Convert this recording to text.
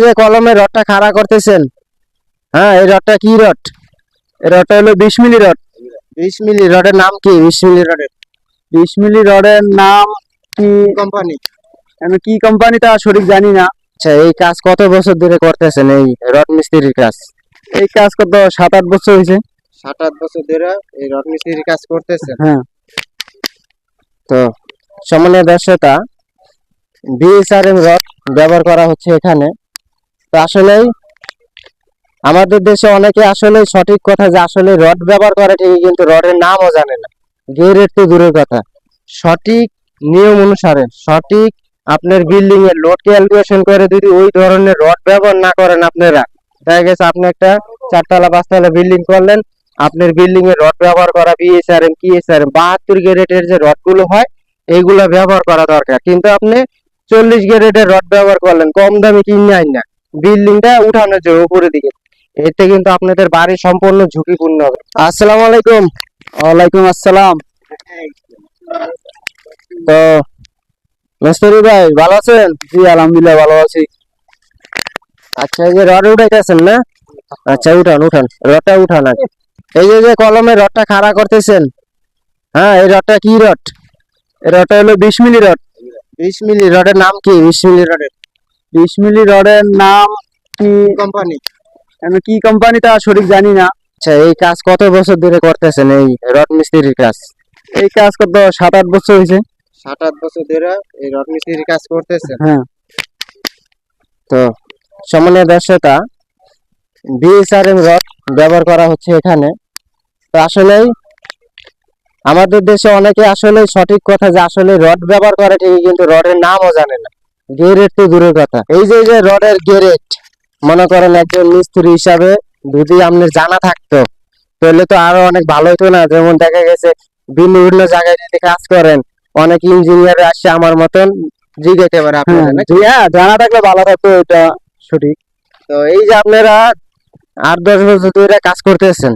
যে কলমে রডটা খাড়া করতেছেন, হ্যাঁ এই রডটা কি রড? এই রডটা হলো 20 মিলি রড। 20 মিলি রডের নাম কি? 20 মিলি রডের 20 মিলি রডের নাম কি? কোম্পানি? আমি কি কোম্পানি তা সঠিক জানি না। আচ্ছা, এই কাজ কত বছর ধরে করতেছেন, এই রড মিস্ত্রির কাজ? এই কাজ কত 7-8 বছর হয়েছে। 7-8 বছর ধরে এই রড মিস্ত্রির কাজ করতেছেন। হ্যাঁ, তো সম্মানীয় দর্শকরা, বিএসআরএম রড ব্যবহার করা হচ্ছে এখানে। তো আসলেই আমাদের দেশে অনেকে আসলে সঠিক কথা যে আসলে রড ব্যবহার করে ঠিকই, কিন্তু রডের নামও জানে না। গেরের তো দূরের কথা, সঠিক নিয়ম অনুসারে সঠিক আপনার বিল্ডিং এর লোড ক্যালকুলেশন করে যদি ওই ধরনের রড ব্যবহার না করেন আপনারা, দেখা গেছে আপনি একটা 4 তলা 5 তলা বিল্ডিং করলেন, আপনার বিল্ডিং এর রড ব্যবহার করা বিএসআরএম কিএসআরএম 72 গ্রেডের যে রড গুলো হয় এইগুলা ব্যবহার করা দরকার। কিন্তু আপনি 40 গ্রেডের রড ব্যবহার করলেন, কম দামে কিনে আইন না, বিল্ডিংটা উঠানোর জন্য উপরের দিকে, এতে কিন্তু আপনাদের বাড়ি সম্পূর্ণ ঝুঁকিপূর্ণ হবে। আসসালামু আলাইকুম। ওয়ালাইকুম আসসালাম। তো মিস্ত্রি ভাই ভালো আছেন? জি আলহামদুলিল্লাহ ভালো আছি। আচ্ছা, এই যে রড উঠাইতেছেন না? আচ্ছা, উঠান উঠান, রডটা উঠান আগে। এই যে কলমে রডটা খাড়া করতেছেন, হ্যাঁ এই রডটা কি রড? এই রডটা হলো 20 মিলি রড। 20 মিলি রডের নাম কি? 20 মিলি রডের 20 মিলি রডের নাম কি? কোম্পানি? আমি কি কোম্পানি তা সঠিক জানি না। আচ্ছা, এই কাজ কত বছর ধরে করতেছেন, এই রড মিস্ত্রির কাজ? এই কাজ কত 7-8 বছর হয়েছে। 7-8 বছর ধরে এই রড মিস্ত্রির কাজ করতেছেন। হ্যাঁ, তো সম্মানীয় দর্শকরা, বিএসআরএম রড ব্যবহার করা হচ্ছে এখানে। তো আসলেই আমাদের দেশে অনেকে আসলে সঠিক কথা যে আসলে রড ব্যবহার করে ঠিকই, কিন্তু রডের নামও জানে না। গেরেট তো দূরের কথা, এই যে রডের গেরেট, মনে করেন একজন মিস্ত্রি হিসাবে যদি আপনার জানা থাকতো তাহলে তো আরো অনেক ভালো হতো না? যেমন দেখা গেছে ভিন্ন ভিন্ন জায়গায় যদি কাজ করেন, অনেক ইঞ্জিনিয়ার আসছে আমার মতন জিজ্ঞাসা পারে আপনারা নাকি? হ্যাঁ জানা থাকলে ভালো থাকতো, এটা সঠিক। তো এই যে আপনারা 8-10 বছর ধরে কাজ করতেছেন,